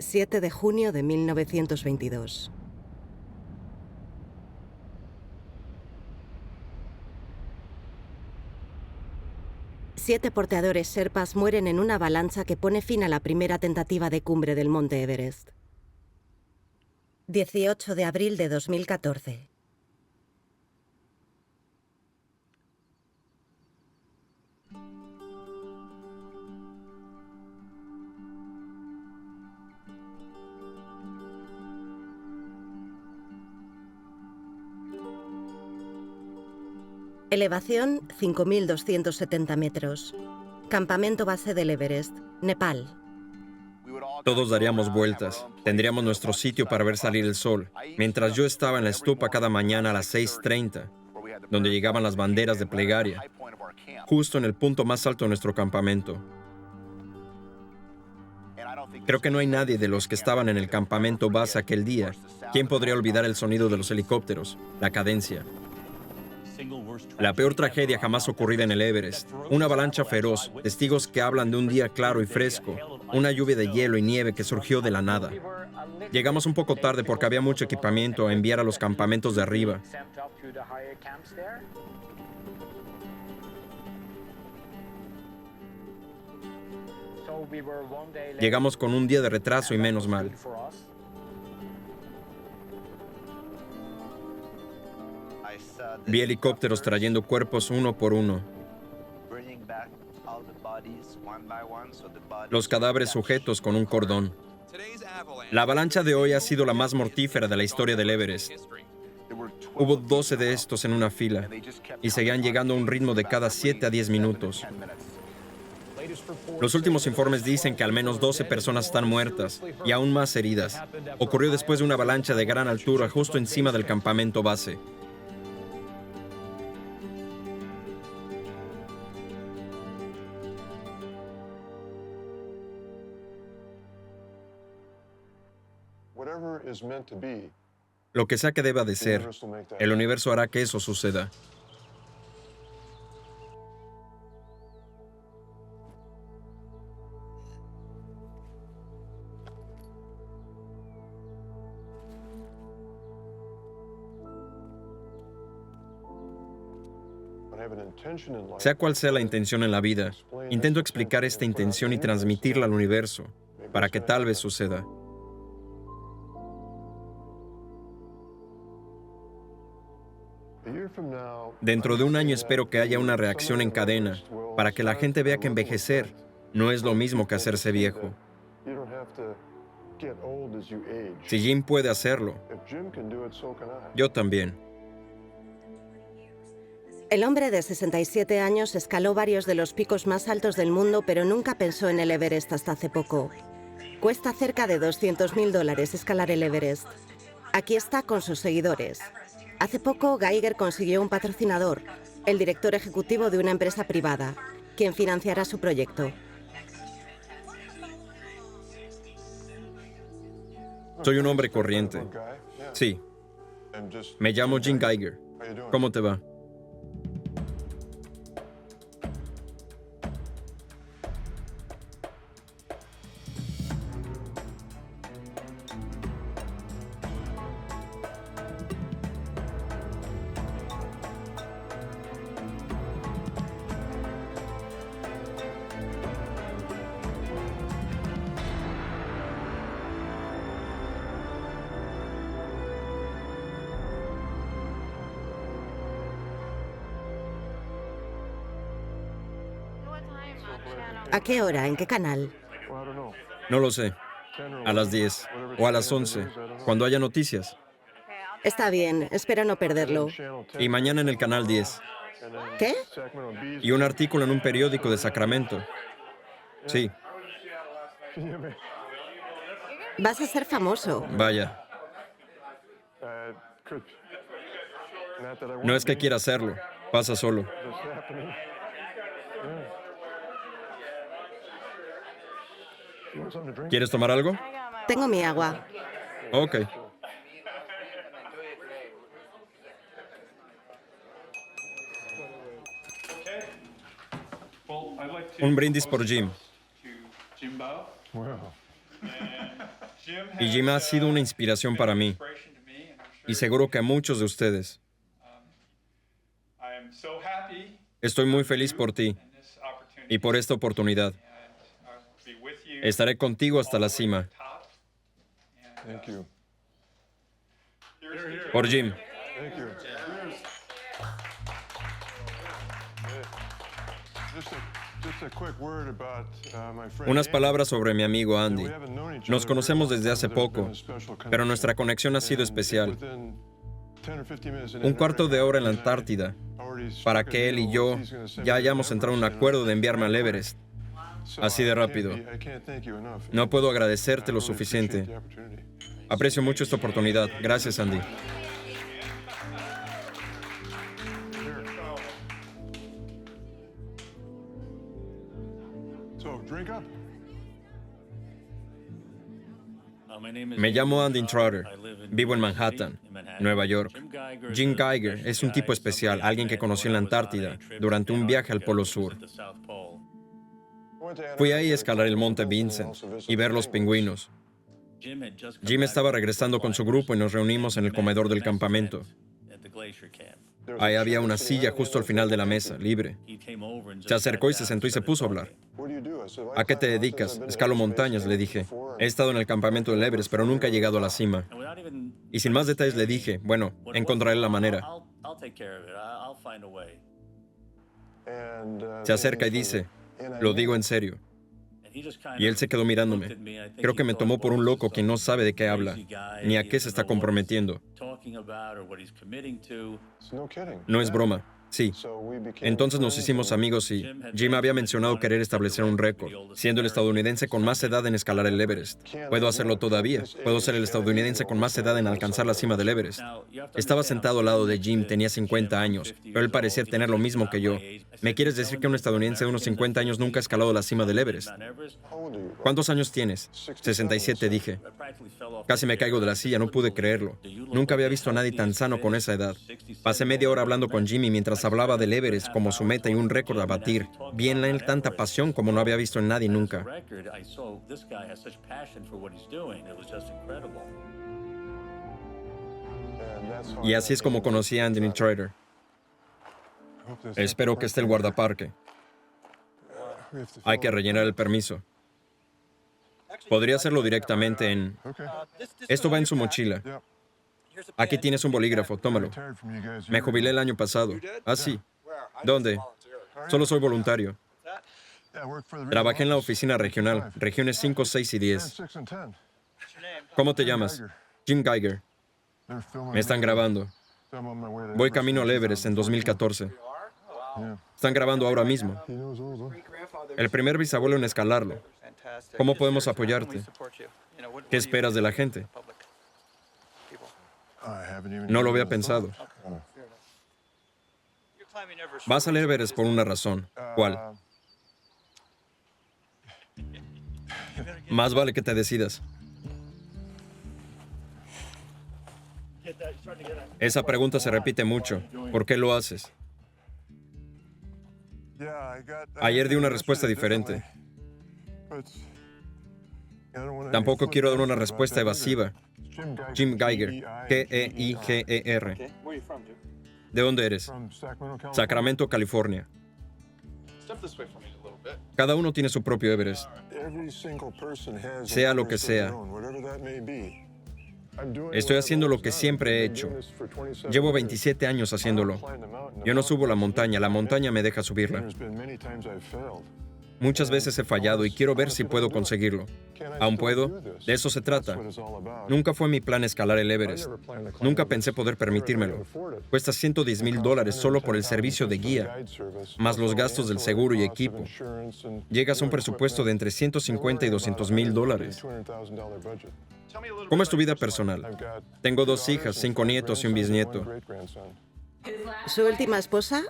7 de junio de 1922. Siete porteadores sherpas mueren en una avalancha que pone fin a la primera tentativa de cumbre del Monte Everest. 18 de abril de 2014. Elevación 5.270 metros. Campamento base del Everest, Nepal. Todos daríamos vueltas. Tendríamos nuestro sitio para ver salir el sol, mientras yo estaba en la estupa cada mañana a las 6:30, donde llegaban las banderas de plegaria, justo en el punto más alto de nuestro campamento. Creo que no hay nadie de los que estaban en el campamento base aquel día quien podría olvidar el sonido de los helicópteros, la cadencia. La peor tragedia jamás ocurrida en el Everest. Una avalancha feroz, testigos que hablan de un día claro y fresco, una lluvia de hielo y nieve que surgió de la nada. Llegamos un poco tarde porque había mucho equipamiento a enviar a los campamentos de arriba. Llegamos con un día de retraso y menos mal. Vi helicópteros trayendo cuerpos uno por uno. Los cadáveres sujetos con un cordón. La avalancha de hoy ha sido la más mortífera de la historia del Everest. Hubo 12 de estos en una fila y seguían llegando a un ritmo de cada 7 a 10 minutos. Los últimos informes dicen que al menos 12 personas están muertas y aún más heridas. Ocurrió después de una avalancha de gran altura justo encima del campamento base. Lo que sea que deba de ser, el universo hará que eso suceda. Sea cual sea la intención en la vida, intento explicar esta intención y transmitirla al universo, para que tal vez suceda. Dentro de un año espero que haya una reacción en cadena, para que la gente vea que envejecer no es lo mismo que hacerse viejo. Si Jim puede hacerlo, yo también. El hombre de 67 años escaló varios de los picos más altos del mundo, pero nunca pensó en el Everest hasta hace poco. Cuesta cerca de $200.000 escalar el Everest. Aquí está con sus seguidores. Hace poco, Geiger consiguió un patrocinador, el director ejecutivo de una empresa privada, quien financiará su proyecto. Soy un hombre corriente. Sí. Me llamo Jim Geiger. ¿Cómo te va? ¿A qué hora? ¿En qué canal? No lo sé. A las 10 o a las 11, cuando haya noticias. Está bien, espero no perderlo. Y mañana en el canal 10. ¿Qué? Y un artículo en un periódico de Sacramento. Sí. Vas a ser famoso. Vaya. No es que quiera hacerlo. Pasa solo. ¿Quieres tomar algo? Tengo mi agua. Ok. Un brindis por Jim. Y Jim ha sido una inspiración para mí, y seguro que a muchos de ustedes. Estoy muy feliz por ti y por esta oportunidad. Estaré contigo hasta la cima. Por Jim. Unas palabras sobre mi amigo Andy. Nos conocemos desde hace poco, pero nuestra conexión ha sido especial. Un cuarto de hora en la Antártida, para que él y yo ya hayamos entrado en un acuerdo de enviarme al Everest. Así de rápido. No puedo agradecerte lo suficiente. Aprecio mucho esta oportunidad. Gracias, Andy. Me llamo Andy Trotter. Vivo en Manhattan, Nueva York. Jim Geiger es un tipo especial, alguien que conocí en la Antártida durante un viaje al Polo Sur. Fui ahí a escalar el Monte Vincent y ver los pingüinos. Jim estaba regresando con su grupo y nos reunimos en el comedor del campamento. Ahí había una silla justo al final de la mesa, libre. Se acercó y se sentó y se puso a hablar. ¿A qué te dedicas? Escalo montañas, le dije. He estado en el campamento del Everest, pero nunca he llegado a la cima. Y sin más detalles le dije, bueno, encontraré la manera. Se acerca y dice, lo digo en serio. Y él se quedó mirándome. Creo que me tomó por un loco quien no sabe de qué habla, ni a qué se está comprometiendo. No es broma. Sí. Entonces nos hicimos amigos y Jim había mencionado querer establecer un récord, siendo el estadounidense con más edad en escalar el Everest. Puedo hacerlo todavía. Puedo ser el estadounidense con más edad en alcanzar la cima del Everest. Estaba sentado al lado de Jim, tenía 50 años, pero él parecía tener lo mismo que yo. ¿Me quieres decir que un estadounidense de unos 50 años nunca ha escalado la cima del Everest? ¿Cuántos años tienes? 67, dije. Casi me caigo de la silla, no pude creerlo. Nunca había visto a nadie tan sano con esa edad. Pasé media hora hablando con Jimmy mientras hablaba del Everest como su meta y un récord a batir. Vi en él tanta pasión como no había visto en nadie nunca. Y así es como conocí a Andy Trotter. Espero que esté el guardaparque. Hay que rellenar el permiso. Podría hacerlo directamente en... Esto va en su mochila. Aquí tienes un bolígrafo, tómalo. Me jubilé el año pasado. Ah, sí. ¿Dónde? Solo soy voluntario. Trabajé en la oficina regional, regiones 5, 6 y 10. ¿Cómo te llamas? Jim Geiger. Me están grabando. Voy camino al Everest en 2014. Están grabando ahora mismo. El primer bisabuelo en escalarlo. ¿Cómo podemos apoyarte? ¿Qué esperas de la gente? No lo había pensado. Vas al Everest por una razón. ¿Cuál? Más vale que te decidas. Esa pregunta se repite mucho. ¿Por qué lo haces? Ayer di una respuesta diferente. Tampoco quiero dar una respuesta evasiva. Jim Geiger, Geiger. ¿De dónde eres? Sacramento, California. Cada uno tiene su propio Everest. Sea lo que sea. Estoy haciendo lo que siempre he hecho. Llevo 27 años haciéndolo. Yo no subo la montaña me deja subirla. Muchas veces he fallado y quiero ver si puedo conseguirlo. ¿Aún puedo? De eso se trata. Nunca fue mi plan escalar el Everest. Nunca pensé poder permitírmelo. Cuesta $110,000 solo por el servicio de guía, más los gastos del seguro y equipo. Llegas a un presupuesto de entre $150,000 y $200,000. ¿Cómo es tu vida personal? Tengo 2 hijas, 5 nietos y un bisnieto. ¿Su última esposa?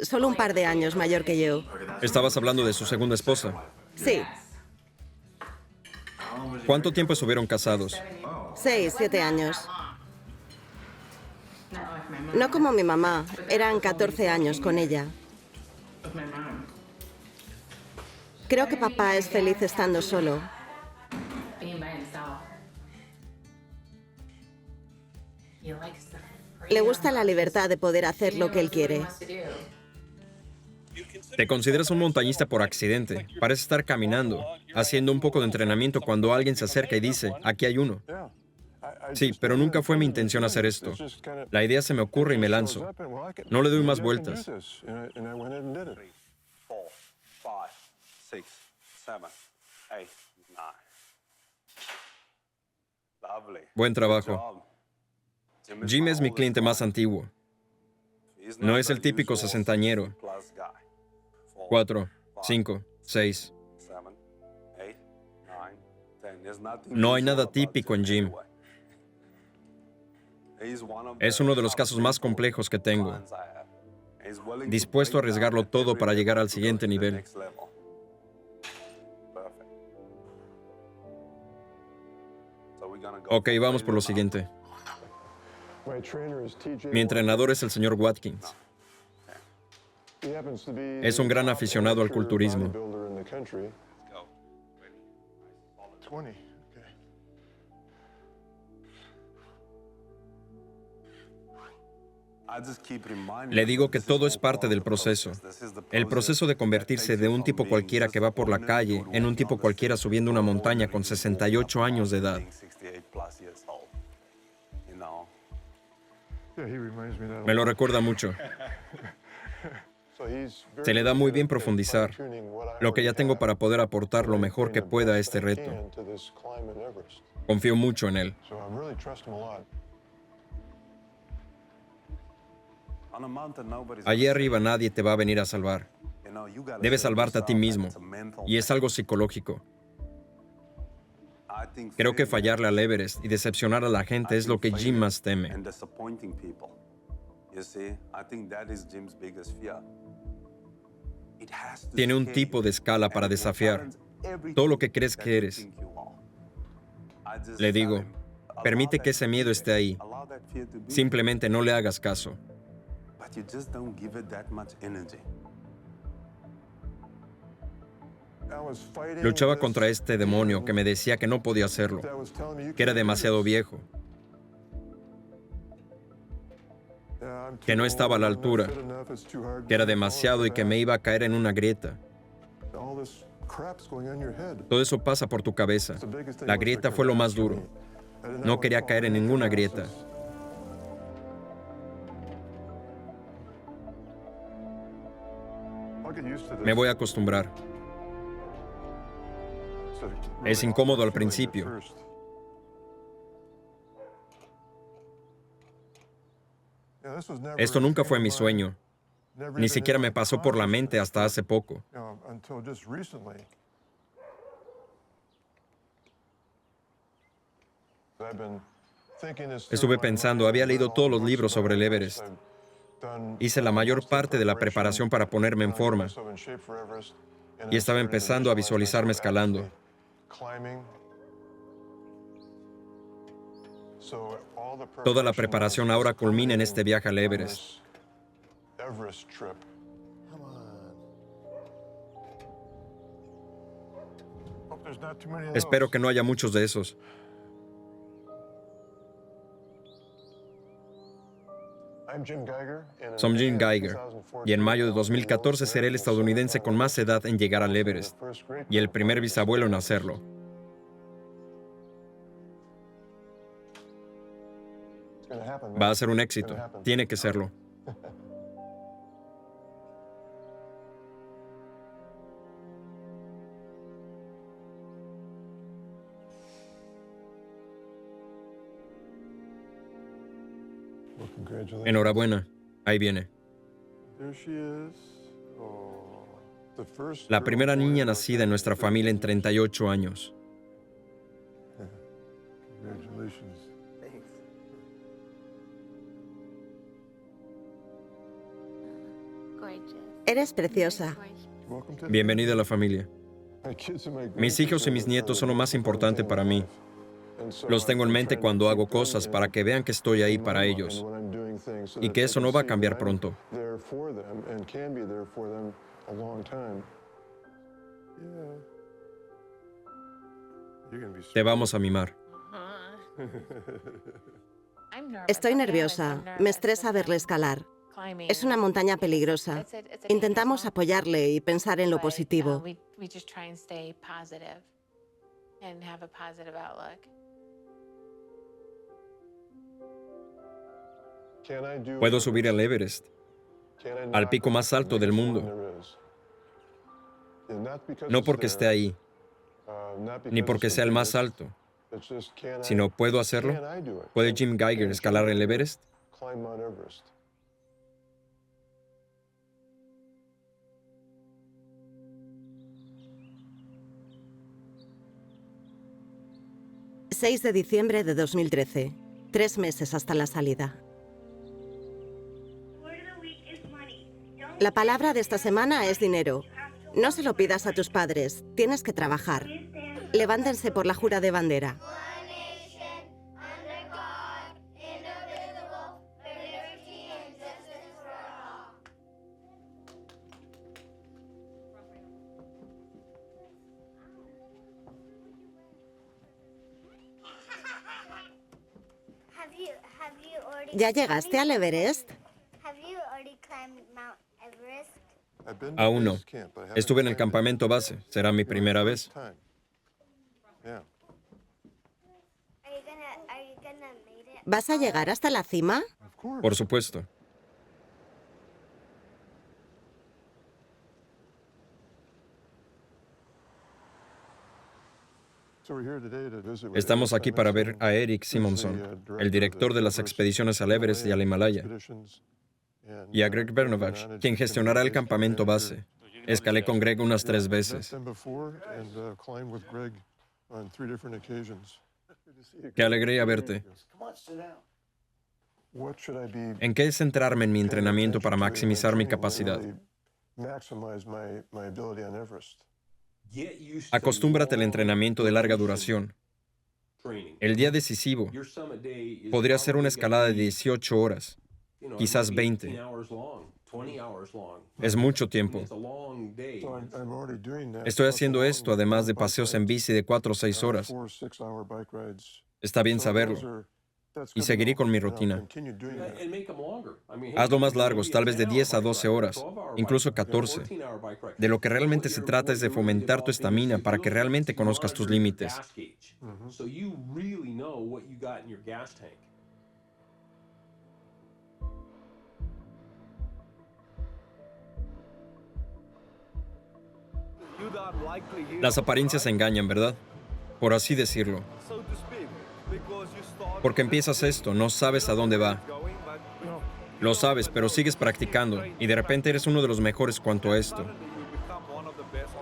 Solo un par de años mayor que yo. ¿Estabas hablando de su segunda esposa? Sí. ¿Cuánto tiempo estuvieron casados? 6, 7 años. No como mi mamá. Eran 14 años con ella. Creo que papá es feliz estando solo. Le gusta la libertad de poder hacer lo que él quiere. Te consideras un montañista por accidente. Parece estar caminando, haciendo un poco de entrenamiento cuando alguien se acerca y dice, aquí hay uno. Sí, pero nunca fue mi intención hacer esto. La idea se me ocurre y me lanzo. No le doy más vueltas. Buen trabajo. Jim es mi cliente más antiguo. No es el típico sesentañero. 4, 5, 6. No hay nada típico en Jim. Es uno de los casos más complejos que tengo. Dispuesto a arriesgarlo todo para llegar al siguiente nivel. Ok, vamos por lo siguiente. Mi entrenador es el señor Watkins. Es un gran aficionado al culturismo. Le digo que todo es parte del proceso. El proceso de convertirse de un tipo cualquiera que va por la calle en un tipo cualquiera subiendo una montaña con 68 años de edad. Me lo recuerda mucho. Se le da muy bien profundizar lo que ya tengo para poder aportar lo mejor que pueda a este reto. Confío mucho en él. Allí arriba nadie te va a venir a salvar. Debes salvarte a ti mismo. Y es algo psicológico. Creo que fallarle al Everest y decepcionar a la gente es lo que Jim más teme. Tiene un tipo de escala para desafiar todo lo que crees que eres. Le digo, permite que ese miedo esté ahí. Simplemente no le hagas caso. Luchaba contra este demonio que me decía que no podía hacerlo, que era demasiado viejo, que no estaba a la altura, que era demasiado y que me iba a caer en una grieta. Todo eso pasa por tu cabeza. La grieta fue lo más duro. No quería caer en ninguna grieta. Me voy a acostumbrar. Es incómodo al principio. Esto nunca fue mi sueño. Ni siquiera me pasó por la mente hasta hace poco. Estuve pensando, había leído todos los libros sobre el Everest. Hice la mayor parte de la preparación para ponerme en forma. Y estaba empezando a visualizarme escalando. Toda la preparación ahora culmina en este viaje al Everest. Espero que no haya muchos de esos. Soy Jim Geiger, y en mayo de 2014 seré el estadounidense con más edad en llegar al Everest, y el primer bisabuelo en hacerlo. Va a ser un éxito. Tiene que serlo. Enhorabuena. Ahí viene. La primera niña nacida en nuestra familia en 38 años. Eres preciosa. Bienvenida a la familia. Mis hijos y mis nietos son lo más importante para mí. Los tengo en mente cuando hago cosas para que vean que estoy ahí para ellos y que eso no va a cambiar pronto. Te vamos a mimar. Estoy nerviosa. Me estresa verle escalar. Es una montaña peligrosa. Intentamos apoyarle y pensar en lo positivo. Puedo subir al Everest, al pico más alto del mundo. No porque esté ahí, ni porque sea el más alto, sino ¿puedo hacerlo? ¿Puede Jim Geiger escalar el Everest? ...6 de diciembre de 2013. 3 meses hasta la salida. La palabra de esta semana es dinero. No se lo pidas a tus padres. Tienes que trabajar. Levántense por la jura de bandera. ¿Ya llegaste al Everest? Aún no. Estuve en el campamento base. Será mi primera vez. ¿Vas a llegar hasta la cima? Por supuesto. Estamos aquí para ver a Eric Simonson, el director de las expediciones al Everest y al Himalaya, y a Greg Bernovach, quien gestionará el campamento base. Escalé con Greg unas 3 veces. Qué alegría verte. ¿En qué centrarme en mi entrenamiento para maximizar mi capacidad? Acostúmbrate al entrenamiento de larga duración. El día decisivo podría ser una escalada de 18 horas, quizás 20. Es mucho tiempo. Estoy haciendo esto además de paseos en bici de 4 o 6 horas. Está bien saberlo. Y seguiré con mi rutina. Hazlo más largos, tal vez de 10 a 12 horas, incluso 14. De lo que realmente se trata es de fomentar tu estamina para que realmente conozcas tus límites. Las apariencias engañan, ¿verdad? Por así decirlo. Porque empiezas esto, no sabes a dónde va. Lo sabes, pero sigues practicando y de repente eres uno de los mejores cuanto a esto.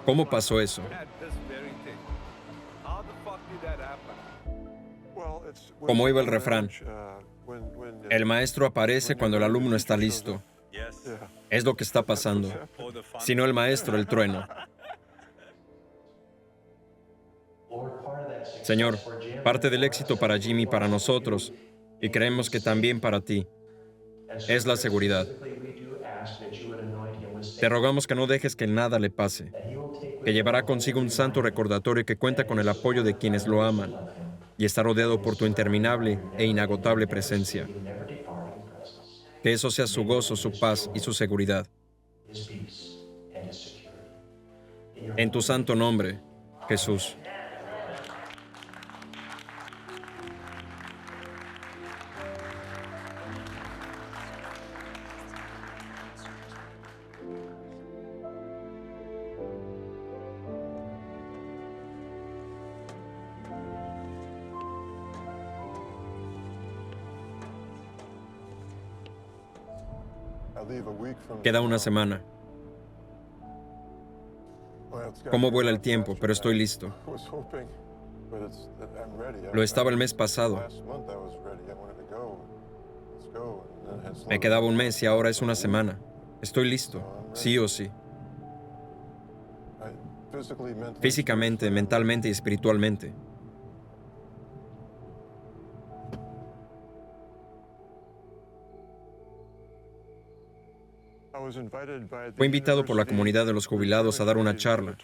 ¿Cómo pasó eso? Como iba el refrán, el maestro aparece cuando el alumno está listo. Es lo que está pasando. Si no el maestro, el trueno. Señor, parte del éxito para Jim y para nosotros, y creemos que también para ti, es la seguridad. Te rogamos que no dejes que nada le pase, que llevará consigo un santo recordatorio que cuenta con el apoyo de quienes lo aman y está rodeado por tu interminable e inagotable presencia. Que eso sea su gozo, su paz y su seguridad. En tu santo nombre, Jesús. Queda una semana. ¿Cómo vuela el tiempo? Pero estoy listo. Lo estaba el mes pasado. Me quedaba un mes y ahora es una semana. Estoy listo, sí o sí. Físicamente, mentalmente y espiritualmente. Fui invitado por la comunidad de los jubilados a dar una charla.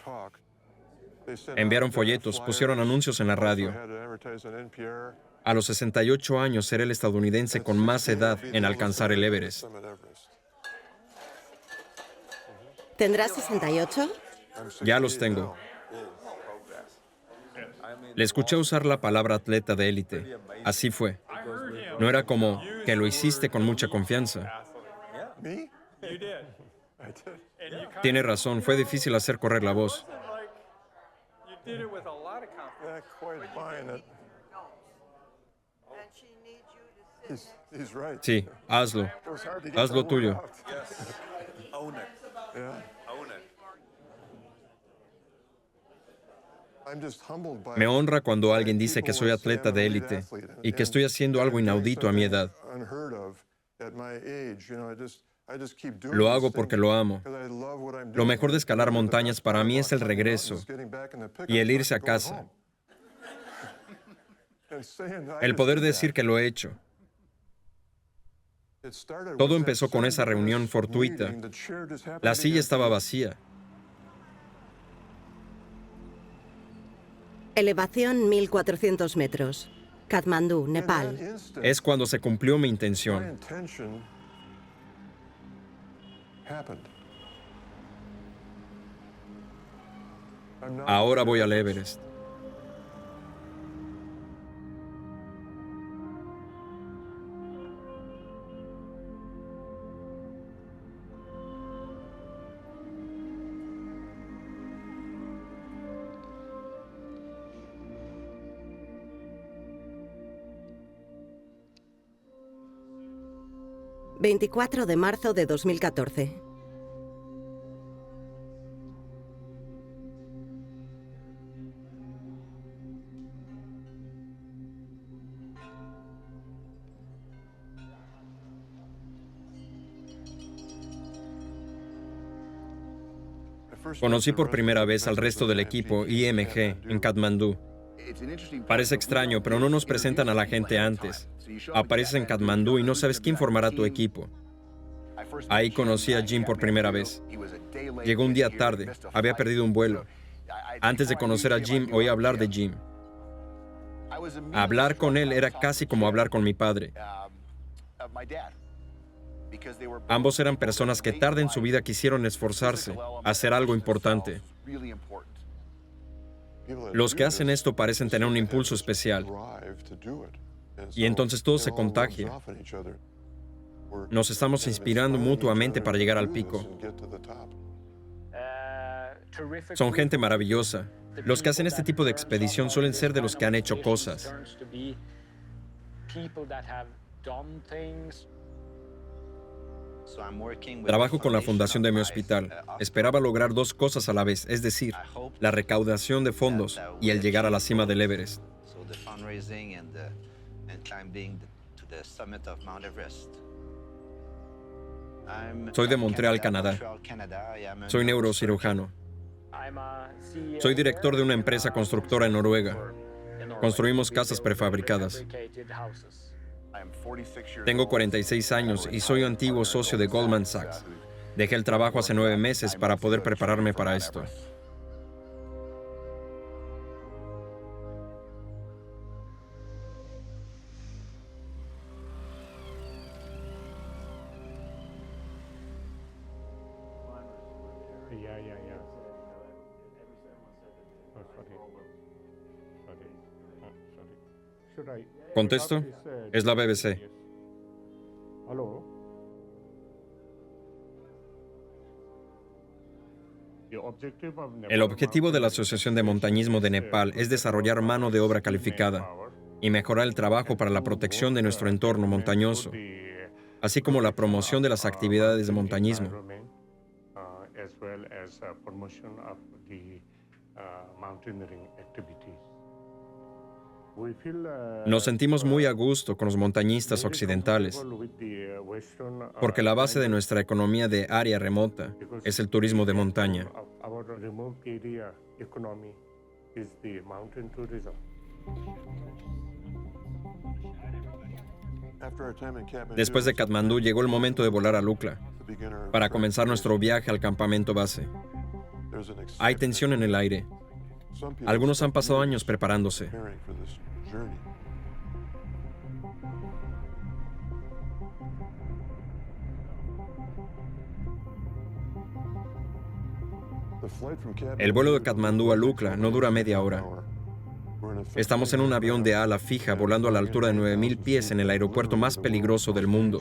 Enviaron folletos, pusieron anuncios en la radio. A los 68 años seré el estadounidense con más edad en alcanzar el Everest. ¿Tendrás 68? Ya los tengo. Le escuché usar la palabra atleta de élite. Así fue. No era como que lo hiciste con mucha confianza. Tiene razón, fue difícil hacer correr la voz. Sí, hazlo. Haz lo tuyo. Me honra cuando alguien dice que soy atleta de élite y que estoy haciendo algo inaudito a mi edad. Lo hago porque lo amo. Lo mejor de escalar montañas para mí es el regreso y el irse a casa. El poder decir que lo he hecho. Todo empezó con esa reunión fortuita. La silla estaba vacía. Elevación 1400 metros. Katmandú, Nepal. Es cuando se cumplió mi intención. Ahora voy al Everest. ...24 de marzo de 2014. Conocí por primera vez al resto del equipo IMG en Katmandú. Parece extraño, pero no nos presentan a la gente antes. Apareces en Katmandú y no sabes quién formará tu equipo. Ahí conocí a Jim por primera vez. Llegó un día tarde, había perdido un vuelo. Antes de conocer a Jim, oí hablar de Jim. Hablar con él era casi como hablar con mi padre. Ambos eran personas que tarde en su vida quisieron esforzarse, hacer algo importante. Los que hacen esto parecen tener un impulso especial. Y entonces todo se contagia. Nos estamos inspirando mutuamente para llegar al pico. Son gente maravillosa. Los que hacen este tipo de expedición suelen ser de los que han hecho cosas. Trabajo con la fundación de mi hospital. Esperaba lograr dos cosas a la vez, es decir, la recaudación de fondos y el llegar a la cima del Everest. Soy de Montreal, Canadá. Soy neurocirujano. Soy director de una empresa constructora en Noruega. Construimos casas prefabricadas. Tengo 46 años y soy antiguo socio de Goldman Sachs. Dejé el trabajo hace 9 meses para poder prepararme para esto. ¿Contesto? Es la BBC. El objetivo de la Asociación de Montañismo de Nepal es desarrollar mano de obra calificada y mejorar el trabajo para la protección de nuestro entorno montañoso, así como la promoción de las actividades de montañismo. Nos sentimos muy a gusto con los montañistas occidentales, porque la base de nuestra economía de área remota es el turismo de montaña. Después de Katmandú llegó el momento de volar a Lukla para comenzar nuestro viaje al campamento base. Hay tensión en el aire. Algunos han pasado años preparándose. El vuelo de Katmandú a Lukla no dura media hora. Estamos en un avión de ala fija volando a la altura de 9.000 pies en el aeropuerto más peligroso del mundo.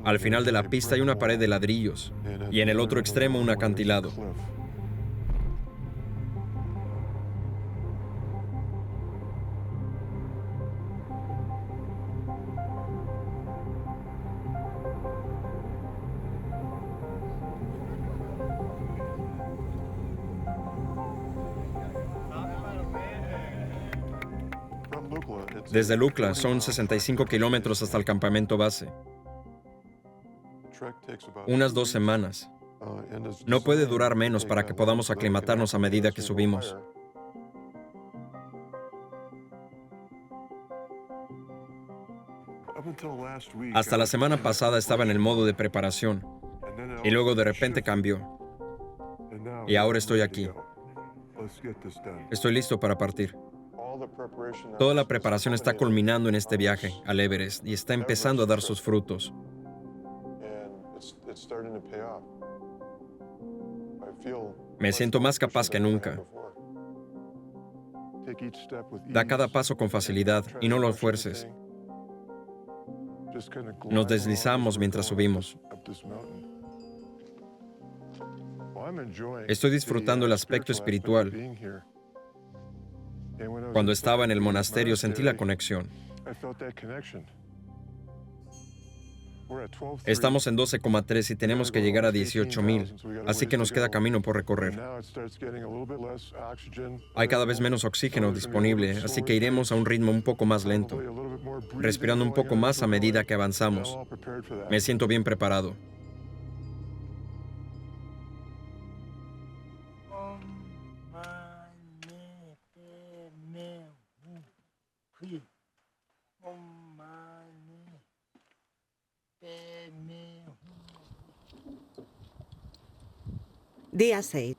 Al final de la pista hay una pared de ladrillos y en el otro extremo un acantilado. Desde Lukla son 65 kilómetros hasta el campamento base. Unas 2 semanas. No puede durar menos para que podamos aclimatarnos a medida que subimos. Hasta la semana pasada estaba en el modo de preparación y luego de repente cambió. Y ahora estoy aquí. Estoy listo para partir. Toda la preparación está culminando en este viaje al Everest y está empezando a dar sus frutos. Me siento más capaz que nunca. Da cada paso con facilidad y no lo fuerces. Nos deslizamos mientras subimos. Estoy disfrutando el aspecto espiritual. Cuando estaba en el monasterio sentí la conexión. Estamos en 12,3 y tenemos que llegar a 18,000, así que nos queda camino por recorrer. Hay cada vez menos oxígeno disponible, así que iremos a un ritmo un poco más lento, respirando un poco más a medida que avanzamos. Me siento bien preparado. Día 6.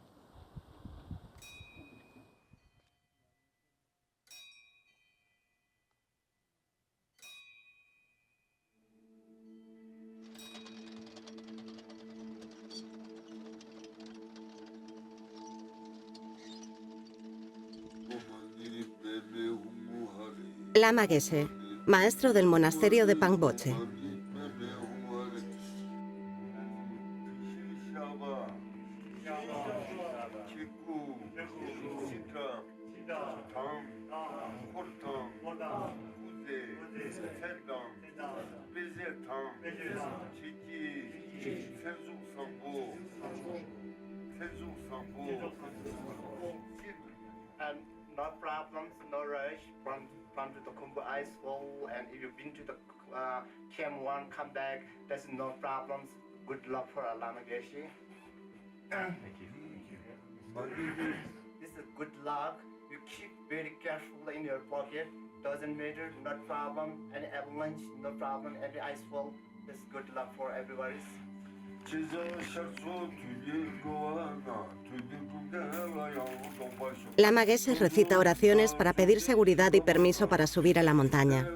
Lama Geshe, maestro del monasterio de Pangboche. And no problems, no rush from to the cumbre ice wall. And if you've been to the Camp 1, come back. There's no problems. Good luck for Lama Geshe. Thank you. This is good luck. You keep very careful in your pocket. Doesn't matter, no problem. Any avalanche, no problem. Any ice fall. This is good luck for everybody. Lama Geshe recita oraciones para pedir seguridad y permiso para subir a la montaña.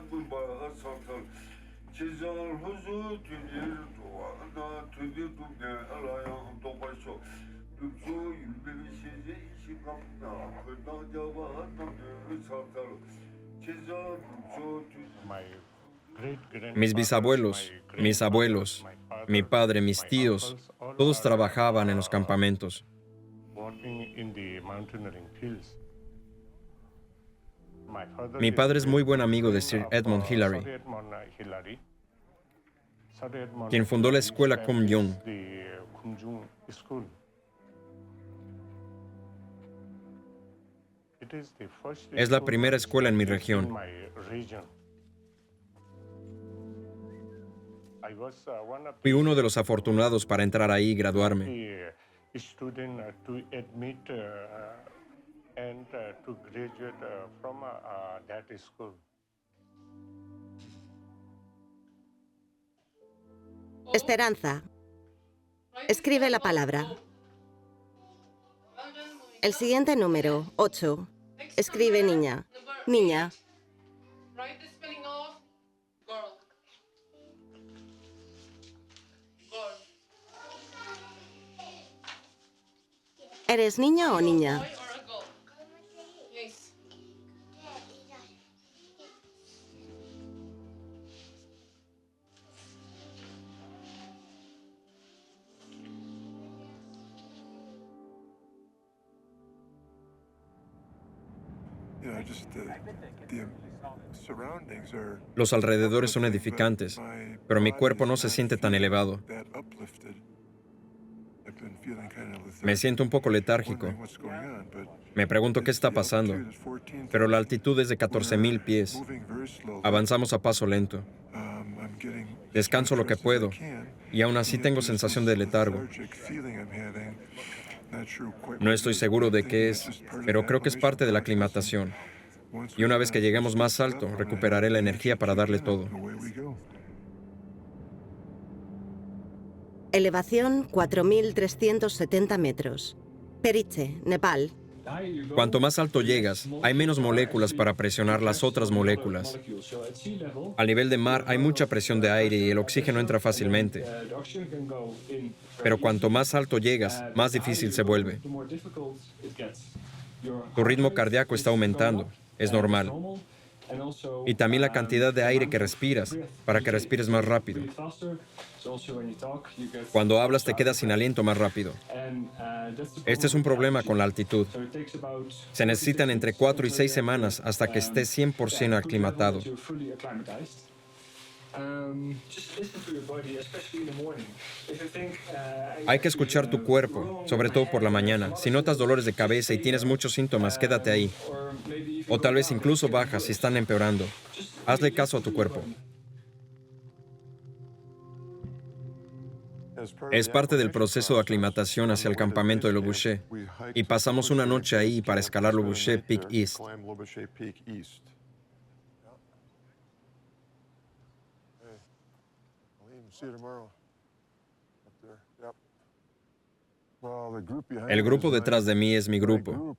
Mis bisabuelos, mis abuelos, mi padre, mis tíos, todos trabajaban en los campamentos. Mi padre es muy buen amigo de Sir Edmund Hillary, quien fundó la escuela Kumjung. Es la primera escuela en mi región. Fui uno de los afortunados para entrar ahí y graduarme. Esperanza. Escribe la palabra. El siguiente número, 8. Escribe niña. Niña. Write the spelling of girl. Girl. ¿Eres niño o niña? Boy or a girl? Yes. Los alrededores son edificantes, pero mi cuerpo no se siente tan elevado. Me siento un poco letárgico. Me pregunto qué está pasando, pero la altitud es de 14,000 pies. Avanzamos a paso lento. Descanso lo que puedo, y aún así tengo sensación de letargo. No estoy seguro de qué es, pero creo que es parte de la aclimatación. Y una vez que lleguemos más alto, recuperaré la energía para darle todo. Elevación 4.370 metros. Periche, Nepal. Cuanto más alto llegas, hay menos moléculas para presionar las otras moléculas. Al nivel de mar hay mucha presión de aire y el oxígeno entra fácilmente. Pero cuanto más alto llegas, más difícil se vuelve. Tu ritmo cardíaco está aumentando, es normal. Y también la cantidad de aire que respiras, para que respires más rápido. Cuando hablas te quedas sin aliento más rápido. Este es un problema con la altitud. Se necesitan entre 4 y 6 semanas hasta que estés 100% aclimatado. Hay que escuchar tu cuerpo, sobre todo por la mañana. Si notas dolores de cabeza y tienes muchos síntomas, quédate ahí. O tal vez incluso baja si están empeorando. Hazle caso a tu cuerpo. Es parte del proceso de aclimatación hacia el campamento de Le Boucher, y pasamos una noche ahí para escalar Le Boucher Peak East. El grupo detrás de mí es mi grupo,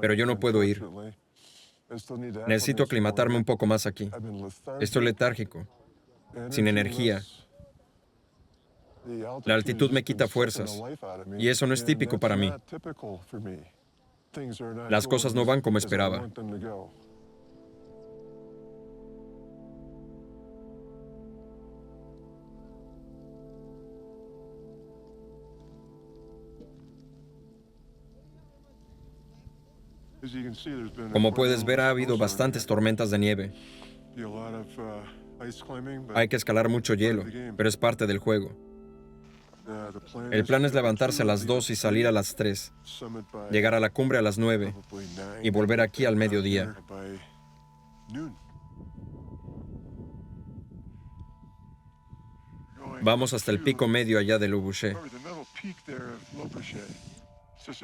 pero yo no puedo ir. Necesito aclimatarme un poco más aquí. Estoy letárgico, sin energía. La altitud me quita fuerzas, y eso no es típico para mí. Las cosas no van como esperaba. Como puedes ver, ha habido bastantes tormentas de nieve. Hay que escalar mucho hielo, pero es parte del juego. El plan es levantarse a las 2 y salir a las 3, llegar a la cumbre a las 9 y volver aquí al mediodía. Vamos hasta el pico medio allá de Le Boucher.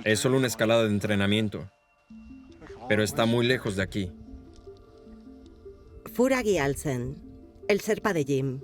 Es solo una escalada de entrenamiento, pero está muy lejos de aquí. Fura Gyaltsen, el Sherpa de Jim.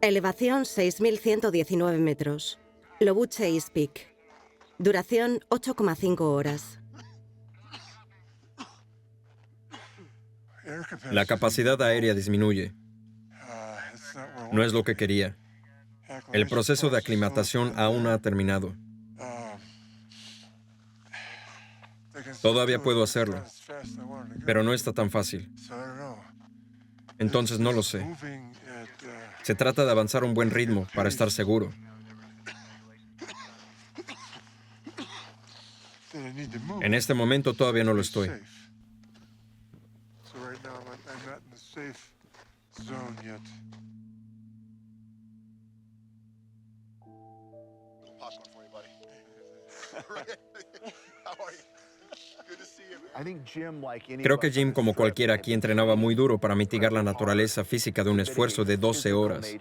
Elevación 6.119 metros. Le Boucher East Peak. Duración 8,5 horas. La capacidad aérea disminuye. No es lo que quería. El proceso de aclimatación aún no ha terminado. Todavía puedo hacerlo, pero no está tan fácil. Entonces no lo sé. Se trata de avanzar a un buen ritmo para estar seguro. En este momento todavía no lo estoy. Creo que Jim, como cualquiera aquí, entrenaba muy duro para mitigar la naturaleza física de un esfuerzo de 12 horas.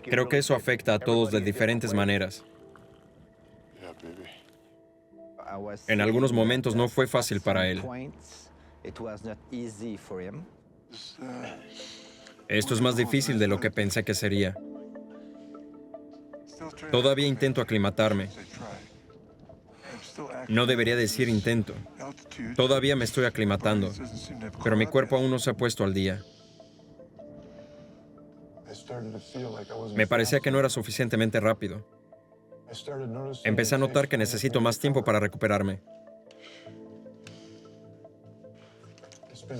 Creo que eso afecta a todos de diferentes maneras. En algunos momentos no fue fácil para él. Esto es más difícil de lo que pensé que sería. Todavía intento aclimatarme. No debería decir intento. Todavía me estoy aclimatando, pero mi cuerpo aún no se ha puesto al día. Me parecía que no era suficientemente rápido. Empecé a notar que necesito más tiempo para recuperarme.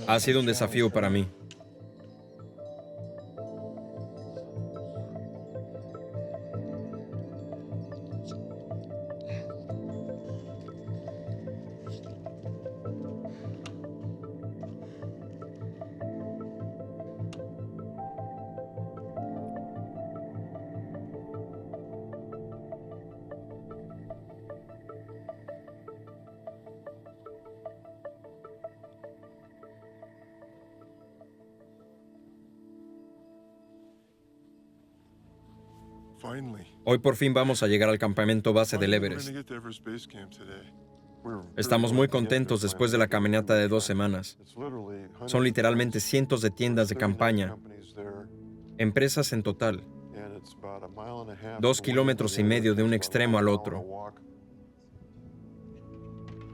Ha sido un desafío para mí. Hoy por fin vamos a llegar al campamento base del Everest. Estamos muy contentos después de la caminata de 2 semanas. Son literalmente cientos de tiendas de campaña, empresas en total, 2,5 kilómetros de un extremo al otro.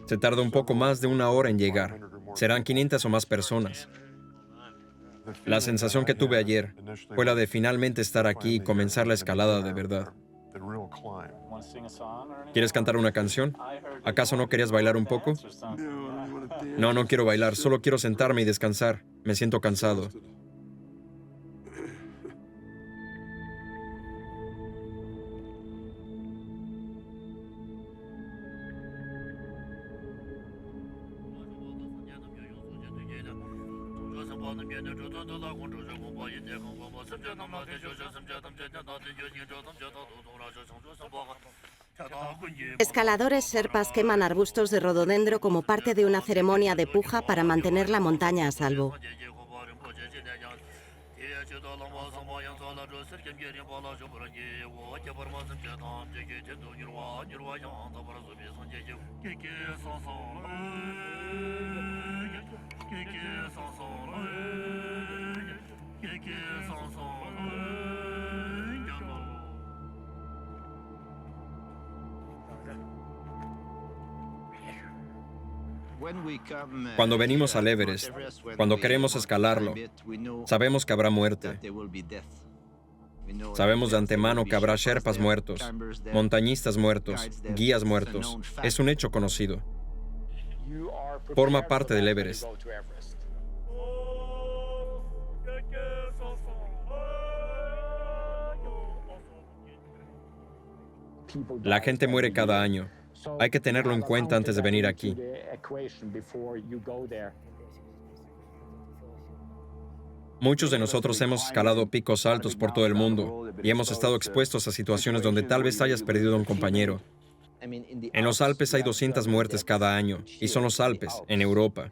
Se tarda un poco más de 1 hora en llegar. Serán 500 o más personas. La sensación que tuve ayer fue la de finalmente estar aquí y comenzar la escalada de verdad. ¿Quieres cantar una canción? ¿Acaso no querías bailar un poco? No, no quiero bailar, solo quiero sentarme y descansar. Me siento cansado. Escaladores sherpas queman arbustos de rododendro como parte de una ceremonia de puja para mantener la montaña a salvo. Cuando venimos al Everest, cuando queremos escalarlo, sabemos que habrá muerte. Sabemos de antemano que habrá sherpas muertos, montañistas muertos, guías muertos. Es un hecho conocido. Forma parte del Everest. La gente muere cada año. Hay que tenerlo en cuenta antes de venir aquí. Muchos de nosotros hemos escalado picos altos por todo el mundo y hemos estado expuestos a situaciones donde tal vez hayas perdido a un compañero. En los Alpes hay 200 muertes cada año, y son los Alpes, en Europa.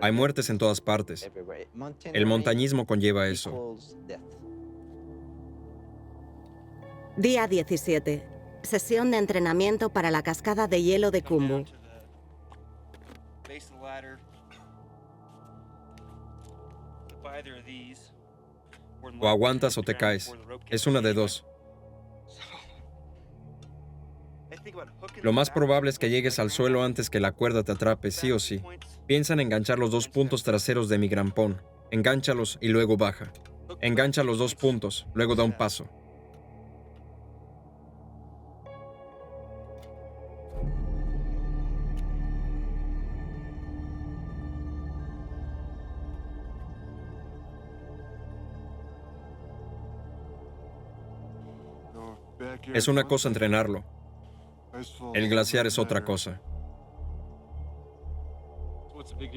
Hay muertes en todas partes. El montañismo conlleva eso. Día 17. Sesión de entrenamiento para la cascada de hielo de Khumbu. O aguantas o te caes. Es una de dos. Lo más probable es que llegues al suelo antes que la cuerda te atrape, sí o sí. Piensa en enganchar los 2 puntos traseros de mi grampón. Engánchalos y luego baja. Engancha los 2 puntos, luego da un paso. Es una cosa entrenarlo. El glaciar es otra cosa.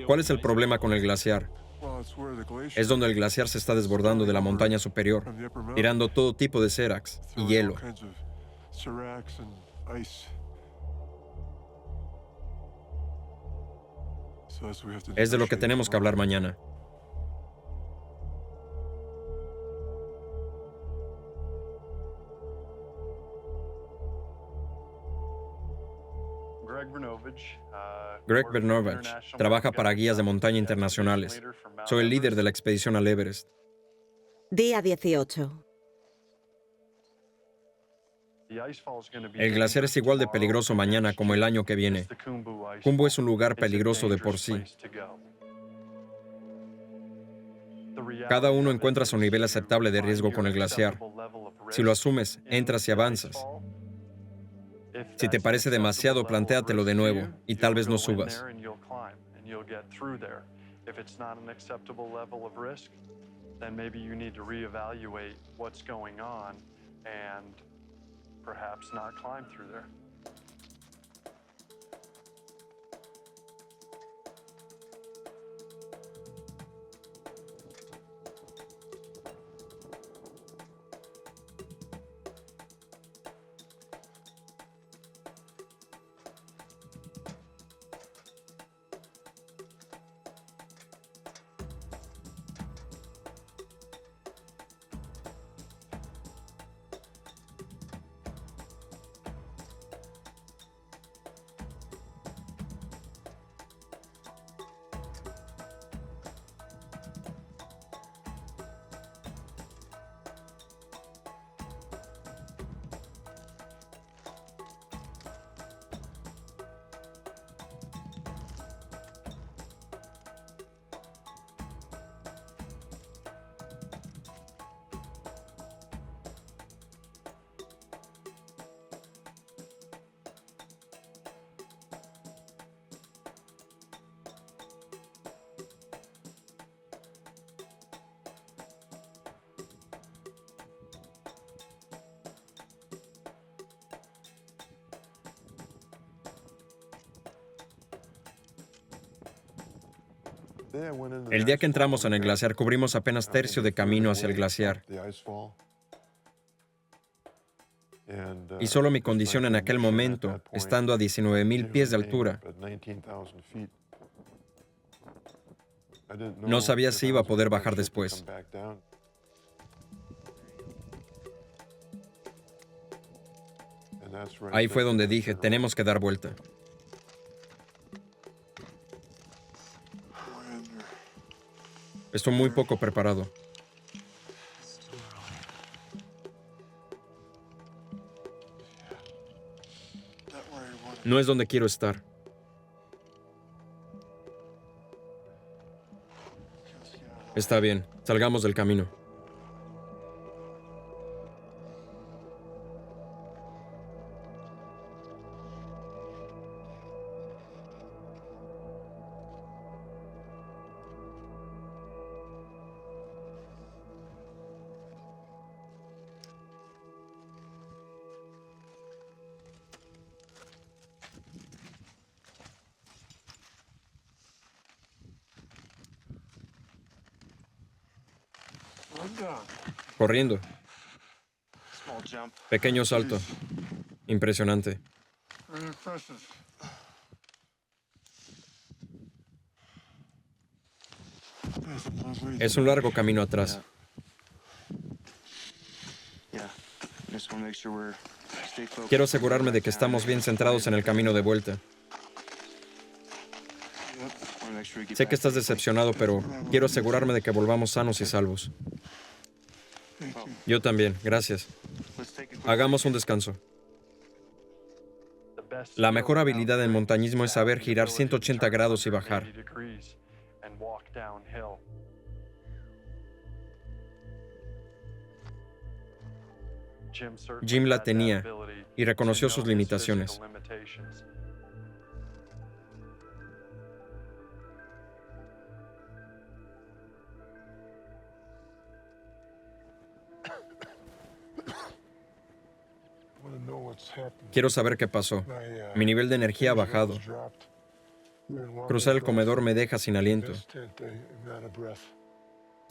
¿Cuál es el problema con el glaciar? Es donde el glaciar se está desbordando de la montaña superior, tirando todo tipo de sérax y hielo. Es de lo que tenemos que hablar mañana. Greg Bernovich trabaja para guías de montaña internacionales. Soy el líder de la expedición al Everest. Día 18. El glaciar es igual de peligroso mañana como el año que viene. Khumbu es un lugar peligroso de por sí. Cada uno encuentra su nivel aceptable de riesgo con el glaciar. Si lo asumes, entras y avanzas. Si te parece demasiado, plantéatelo de nuevo y tal vez no subas. El día que entramos en el glaciar cubrimos apenas tercio de camino hacia el glaciar. Y solo mi condición en aquel momento, estando a 19,000 pies de altura, no sabía si iba a poder bajar después. Ahí fue donde dije, tenemos que dar vuelta. Estoy muy poco preparado. No es donde quiero estar. Está bien, salgamos del camino. Corriendo. Pequeño salto. Impresionante. Es un largo camino atrás. Quiero asegurarme de que estamos bien centrados en el camino de vuelta. Sé que estás decepcionado, pero quiero asegurarme de que volvamos sanos y salvos. Yo también, gracias. Hagamos un descanso. La mejor habilidad en montañismo es saber girar 180 grados y bajar. Jim la tenía y reconoció sus limitaciones. Quiero saber qué pasó. Mi nivel de energía ha bajado. Cruzar el comedor me deja sin aliento.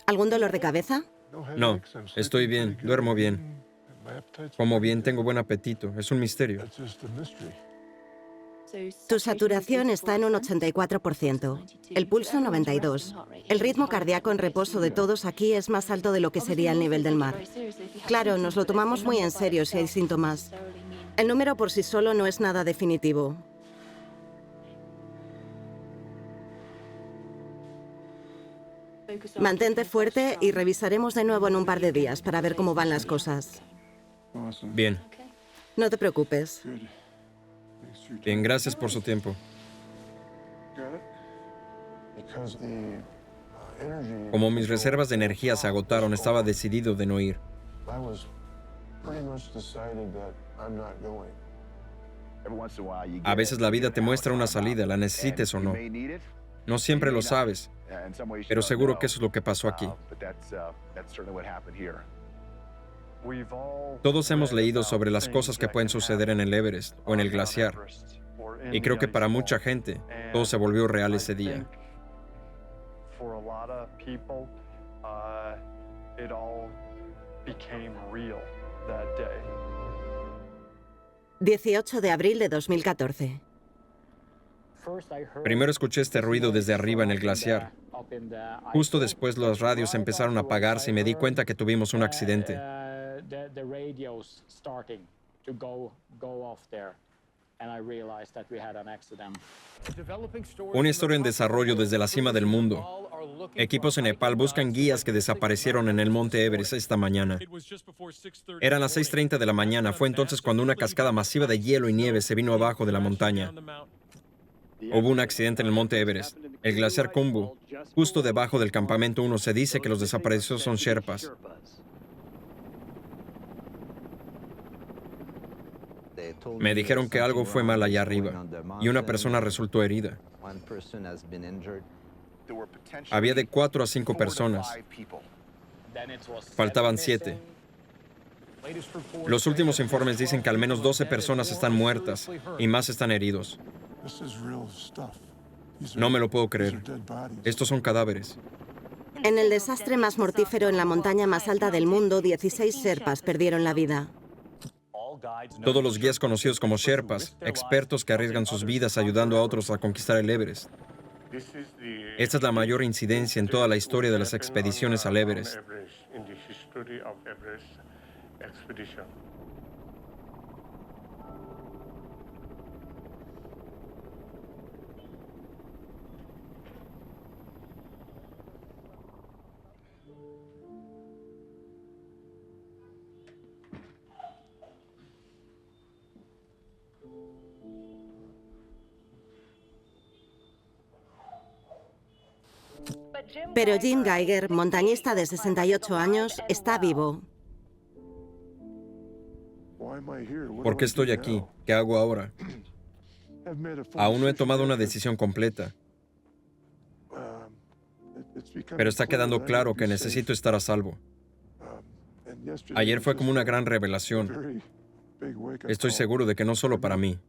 ¿Algún dolor de cabeza? No, estoy bien, duermo bien. Como bien, tengo buen apetito. Es un misterio. Tu saturación está en un 84%, el pulso 92%. El ritmo cardíaco en reposo de todos aquí es más alto de lo que sería el nivel del mar. Claro, nos lo tomamos muy en serio si hay síntomas. El número por sí solo no es nada definitivo. Mantente fuerte y revisaremos de nuevo en un par de días para ver cómo van las cosas. Bien, No te preocupes. bien, gracias por su tiempo. Como mis reservas de energía se agotaron, estaba decidido de no ir. A veces la vida te muestra una salida, la necesites o no. No siempre lo sabes, pero seguro que eso es lo que pasó aquí. Todos hemos leído sobre las cosas que pueden suceder en el Everest o en el glaciar, y creo que para mucha gente todo se volvió real ese día. 18 de abril de 2014. Primero escuché este ruido desde arriba en el glaciar. Justo después las radios empezaron a apagarse y me di cuenta que tuvimos un accidente. Una historia en desarrollo desde la cima del mundo. Equipos en Nepal buscan guías que desaparecieron en el Monte Everest esta mañana. Eran las 6:30 de la mañana. Fue entonces cuando una cascada masiva de hielo y nieve se vino abajo de la montaña. Hubo un accidente en el Monte Everest, el glaciar Khumbu. Justo debajo del campamento 1 se dice que los desaparecidos son sherpas. Me dijeron que algo fue mal allá arriba y una persona resultó herida. Había de 4 a 5 personas. Faltaban 7. Los últimos informes dicen que al menos 12 personas están muertas y más están heridos. No me lo puedo creer. Estos son cadáveres. En el desastre más mortífero en la montaña más alta del mundo, 16 sherpas perdieron la vida. Todos los guías conocidos como sherpas, expertos que arriesgan sus vidas ayudando a otros a conquistar el Everest. Esta es la mayor incidencia en toda la historia de las expediciones al Everest. Pero Jim Geiger, montañista de 68 años, está vivo. ¿Por qué estoy aquí? ¿Qué hago ahora? Aún no he tomado una decisión completa, pero está quedando claro que necesito estar a salvo. Ayer fue como una gran revelación. Estoy seguro de que no solo para mí.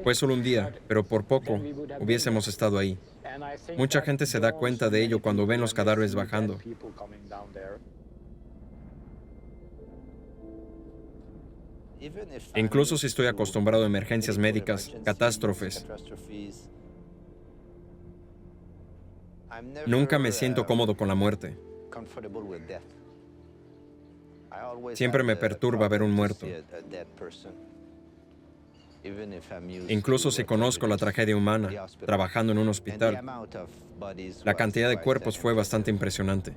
Fue solo un día, pero por poco hubiésemos estado ahí. Mucha gente se da cuenta de ello cuando ven los cadáveres bajando. Incluso si estoy acostumbrado a emergencias médicas, catástrofes, nunca me siento cómodo con la muerte. Siempre me perturba ver un muerto. Incluso si conozco la tragedia humana, trabajando en un hospital, la cantidad de cuerpos fue bastante impresionante.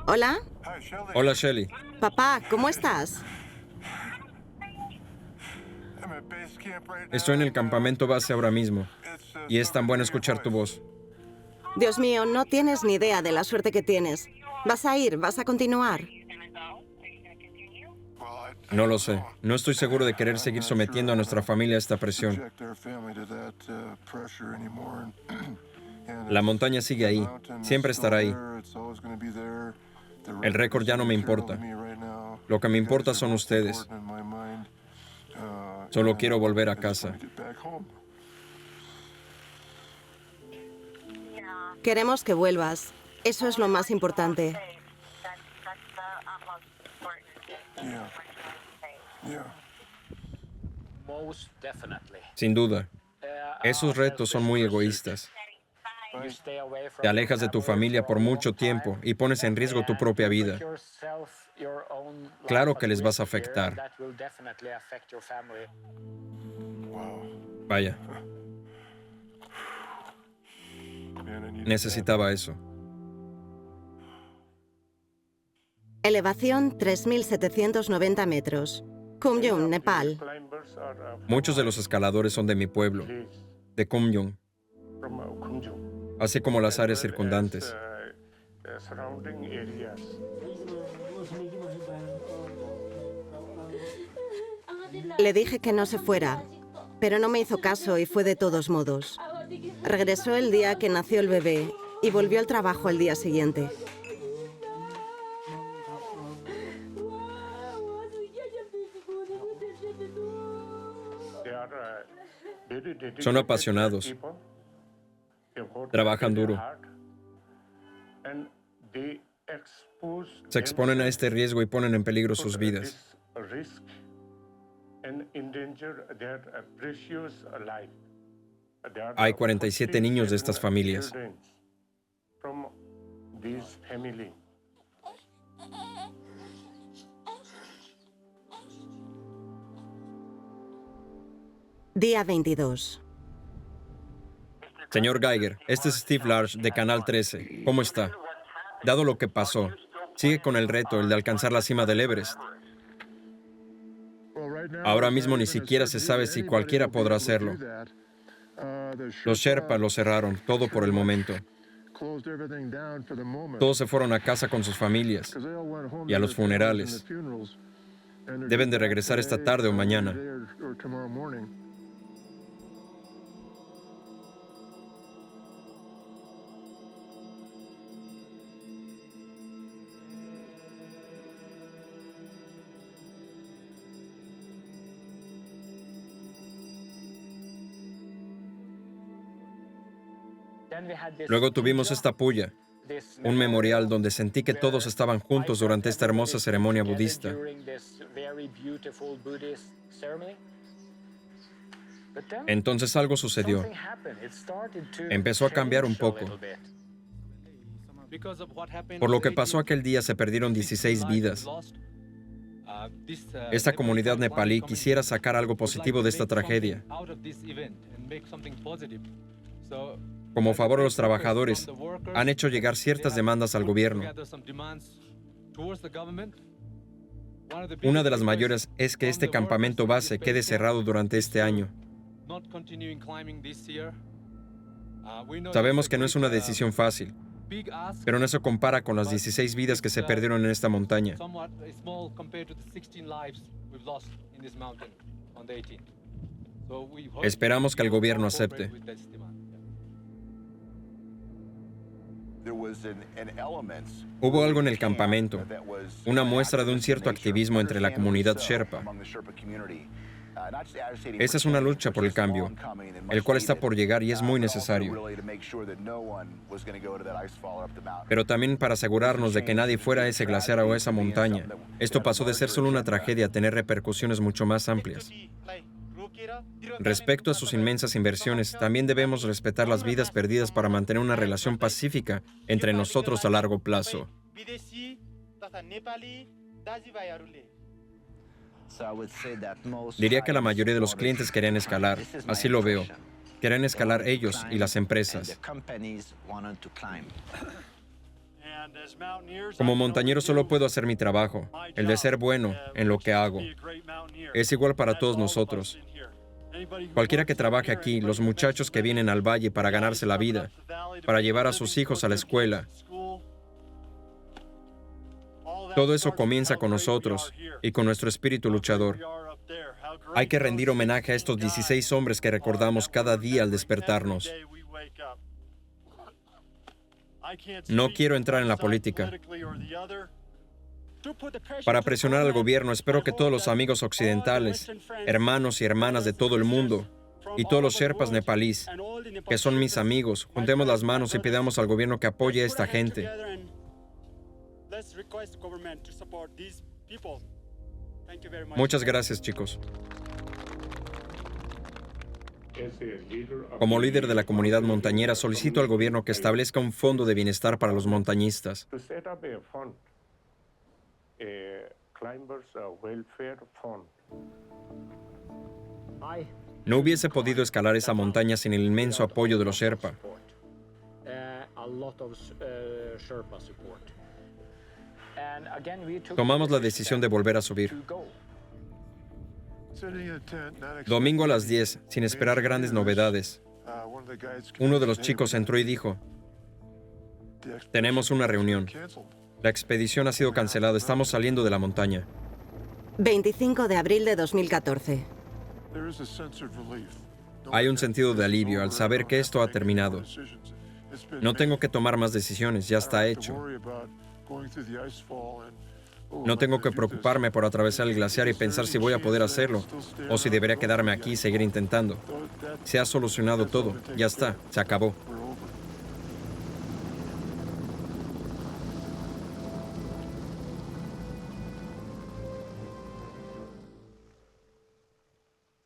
¿Hola? Hola, Shelly. Papá, ¿cómo estás? Estoy en el campamento base ahora mismo, y es tan bueno escuchar tu voz. Dios mío, no tienes ni idea de la suerte que tienes. ¿Vas a ir? ¿Vas a continuar? No lo sé. No estoy seguro de querer seguir sometiendo a nuestra familia a esta presión. La montaña sigue ahí. Siempre estará ahí. El récord ya no me importa. Lo que me importa son ustedes. Solo quiero volver a casa. Queremos que vuelvas. Eso es lo más importante. Sin duda. Esos retos son muy egoístas. Te alejas de tu familia por mucho tiempo y pones en riesgo tu propia vida. Claro que les vas a afectar. Vaya. Necesitaba eso. Elevación 3.790 metros. Kumyung, Nepal. Muchos de los escaladores son de mi pueblo, de Kumyung, así como las áreas circundantes. Le dije que no se fuera, pero no me hizo caso y fue de todos modos. Regresó el día que nació el bebé y volvió al trabajo al día siguiente. Son apasionados. Trabajan duro. Se exponen a este riesgo y ponen en peligro sus vidas. Hay 47 niños de estas familias. Día 22. Señor Geiger, este es Steve Large de Canal 13. ¿Cómo está? Dado lo que pasó, sigue con el reto, el de alcanzar la cima del Everest. Ahora mismo ni siquiera se sabe si cualquiera podrá hacerlo. Los Sherpas lo cerraron, todo por el momento. Todos se fueron a casa con sus familias y a los funerales. Deben de regresar esta tarde o mañana. Luego tuvimos esta puya, un memorial donde sentí que todos estaban juntos durante esta hermosa ceremonia budista. Entonces algo sucedió. Empezó a cambiar un poco. Por lo que pasó aquel día se perdieron 16 vidas. Esta comunidad nepalí quisiera sacar algo positivo de esta tragedia. Como favor a los trabajadores, han hecho llegar ciertas demandas al gobierno. Una de las mayores es que este campamento base quede cerrado durante este año. Sabemos que no es una decisión fácil, pero no se compara con las 16 vidas que se perdieron en esta montaña. Esperamos que el gobierno acepte. Hubo algo en el campamento, una muestra de un cierto activismo entre la comunidad Sherpa. Esa es una lucha por el cambio, el cual está por llegar y es muy necesario. Pero también para asegurarnos de que nadie fuera a ese glaciar o a esa montaña. Esto pasó de ser solo una tragedia a tener repercusiones mucho más amplias. Respecto a sus inmensas inversiones, también debemos respetar las vidas perdidas para mantener una relación pacífica entre nosotros a largo plazo. Diría que la mayoría de los clientes querían escalar, así lo veo. Querían escalar ellos y las empresas. Como montañero solo puedo hacer mi trabajo, el de ser bueno en lo que hago. Es igual para todos nosotros. Cualquiera que trabaje aquí, los muchachos que vienen al valle para ganarse la vida, para llevar a sus hijos a la escuela. Todo eso comienza con nosotros y con nuestro espíritu luchador. Hay que rendir homenaje a estos 16 hombres que recordamos cada día al despertarnos. No quiero entrar en la política. Para presionar al gobierno, espero que todos los amigos occidentales, hermanos y hermanas de todo el mundo, y todos los sherpas nepalíes, que son mis amigos, juntemos las manos y pidamos al gobierno que apoye a esta gente. Muchas gracias, chicos. Como líder de la comunidad montañera, solicito al gobierno que establezca un fondo de bienestar para los montañistas. No hubiese podido escalar esa montaña sin el inmenso apoyo de los Sherpa. Tomamos la decisión de volver a subir. Domingo a las 10, sin esperar grandes novedades. Uno de los chicos entró y dijo: tenemos una reunión. La expedición ha sido cancelada, estamos saliendo de la montaña. 25 de abril de 2014. Hay un sentido de alivio al saber que esto ha terminado. No tengo que tomar más decisiones, ya está hecho. No tengo que preocuparme por atravesar el glaciar y pensar si voy a poder hacerlo o si debería quedarme aquí y seguir intentando. Se ha solucionado todo, ya está, se acabó.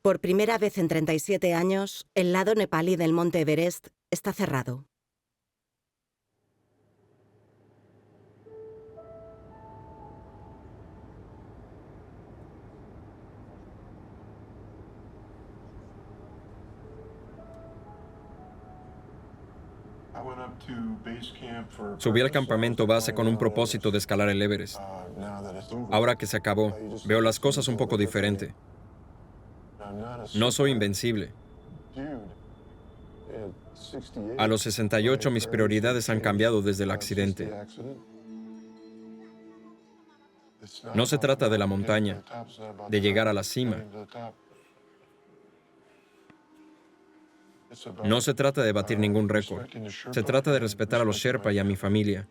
Por primera vez en 37 años, el lado nepalí del Monte Everest está cerrado. Subí al campamento base con un propósito de escalar el Everest. Ahora que se acabó, veo las cosas un poco diferente. No soy invencible. A los 68 mis prioridades han cambiado desde el accidente. No se trata de la montaña, de llegar a la cima. No se trata de batir ningún récord. Se trata de respetar a los Sherpa y a mi familia.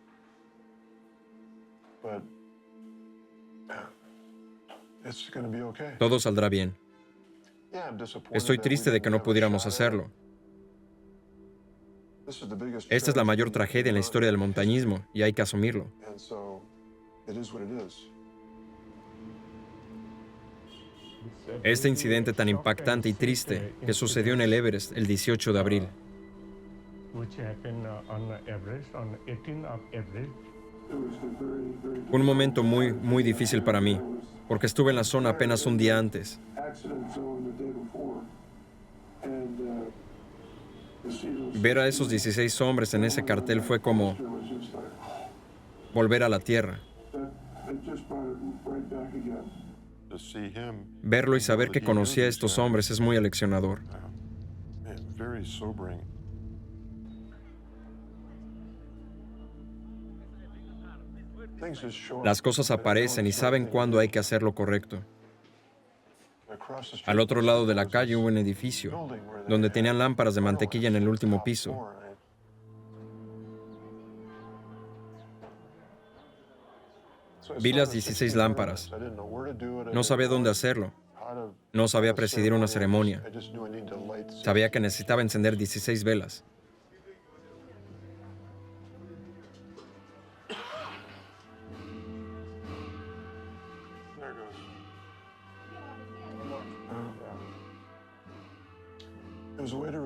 Todo saldrá bien. Estoy triste de que no pudiéramos hacerlo. Esta es la mayor tragedia en la historia del montañismo y hay que asumirlo. Este incidente tan impactante y triste que sucedió en el Everest el 18 de abril. Fue un momento muy difícil para mí, porque estuve en la zona apenas un día antes. Ver a esos 16 hombres en ese cartel fue como volver a la tierra. Verlo y saber que conocía a estos hombres es muy aleccionador. Las cosas aparecen y saben cuándo hay que hacer lo correcto. Al otro lado de la calle hubo un edificio, donde tenían lámparas de mantequilla en el último piso. Vi las 16 lámparas. No sabía dónde hacerlo. No sabía presidir una ceremonia. Sabía que necesitaba encender 16 velas.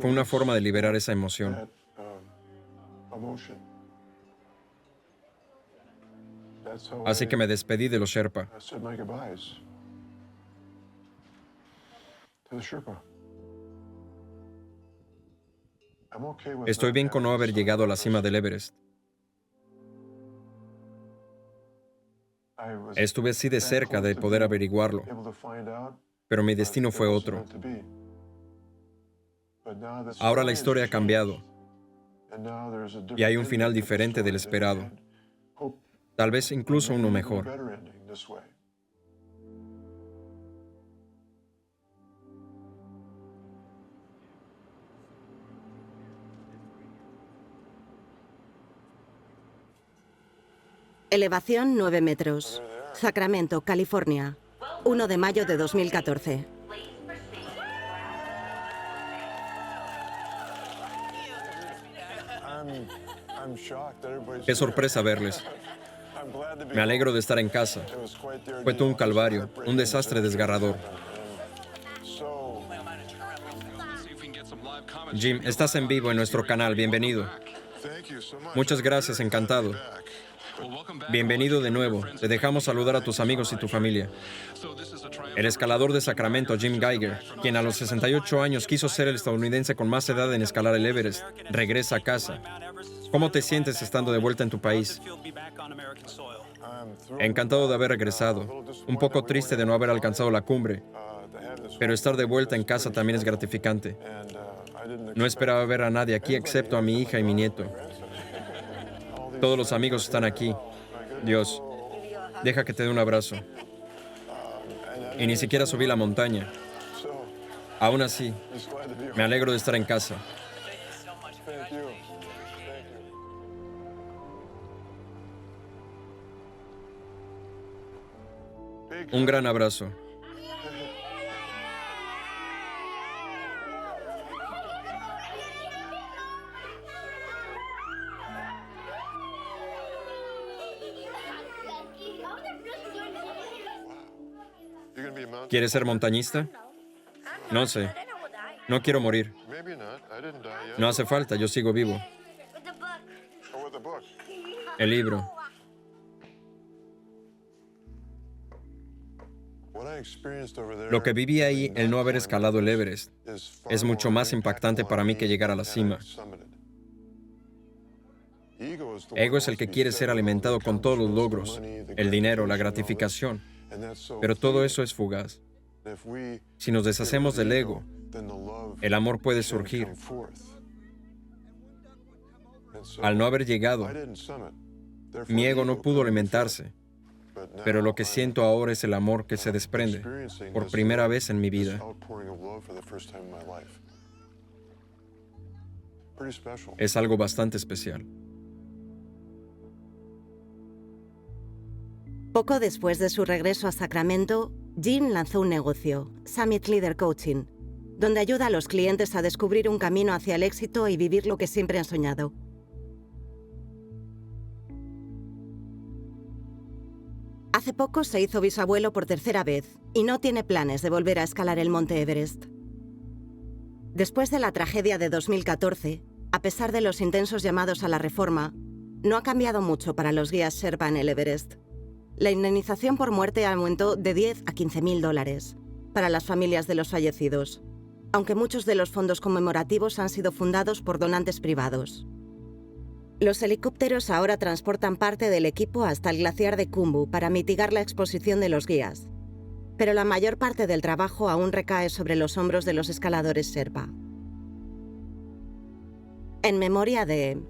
Fue una forma de liberar esa emoción. Así que me despedí de los Sherpa. Estoy bien con no haber llegado a la cima del Everest. Estuve así de cerca de poder averiguarlo, pero mi destino fue otro. Ahora la historia ha cambiado y hay un final diferente del esperado. Tal vez incluso uno mejor. Elevación 9 metros. Sacramento, California. 1 de mayo de 2014. Qué sorpresa verles. Me alegro de estar en casa. Fue todo un calvario, un desastre desgarrador. Jim, estás en vivo en nuestro canal. Bienvenido. Muchas gracias, encantado. Bienvenido de nuevo. Te dejamos saludar a tus amigos y tu familia. El escalador de Sacramento, Jim Geiger, quien a los 68 años quiso ser el estadounidense con más edad en escalar el Everest, regresa a casa. ¿Cómo te sientes estando de vuelta en tu país? Encantado de haber regresado. Un poco triste de no haber alcanzado la cumbre, pero estar de vuelta en casa también es gratificante. No esperaba ver a nadie aquí excepto a mi hija y mi nieto. Todos los amigos están aquí. Dios, deja que te dé un abrazo. Y ni siquiera subí la montaña. Aún así, me alegro de estar en casa. Un gran abrazo. ¿Quieres ser montañista? No sé. No quiero morir. No hace falta, yo sigo vivo. El libro. Lo que viví ahí, el no haber escalado el Everest, es mucho más impactante para mí que llegar a la cima. Ego es el que quiere ser alimentado con todos los logros, el dinero, la gratificación, pero todo eso es fugaz. Si nos deshacemos del ego, el amor puede surgir. Al no haber llegado, mi ego no pudo alimentarse, pero lo que siento ahora es el amor que se desprende por primera vez en mi vida. Es algo bastante especial. Poco después de su regreso a Sacramento, Jim lanzó un negocio, Summit Leader Coaching, donde ayuda a los clientes a descubrir un camino hacia el éxito y vivir lo que siempre han soñado. Hace poco se hizo bisabuelo por tercera vez y no tiene planes de volver a escalar el Monte Everest. Después de la tragedia de 2014, a pesar de los intensos llamados a la reforma, no ha cambiado mucho para los guías Sherpa en el Everest. La indemnización por muerte aumentó de 10 a 15.000 dólares para las familias de los fallecidos, aunque muchos de los fondos conmemorativos han sido fundados por donantes privados. Los helicópteros ahora transportan parte del equipo hasta el glaciar de Khumbu para mitigar la exposición de los guías, pero la mayor parte del trabajo aún recae sobre los hombros de los escaladores Sherpa. En memoria de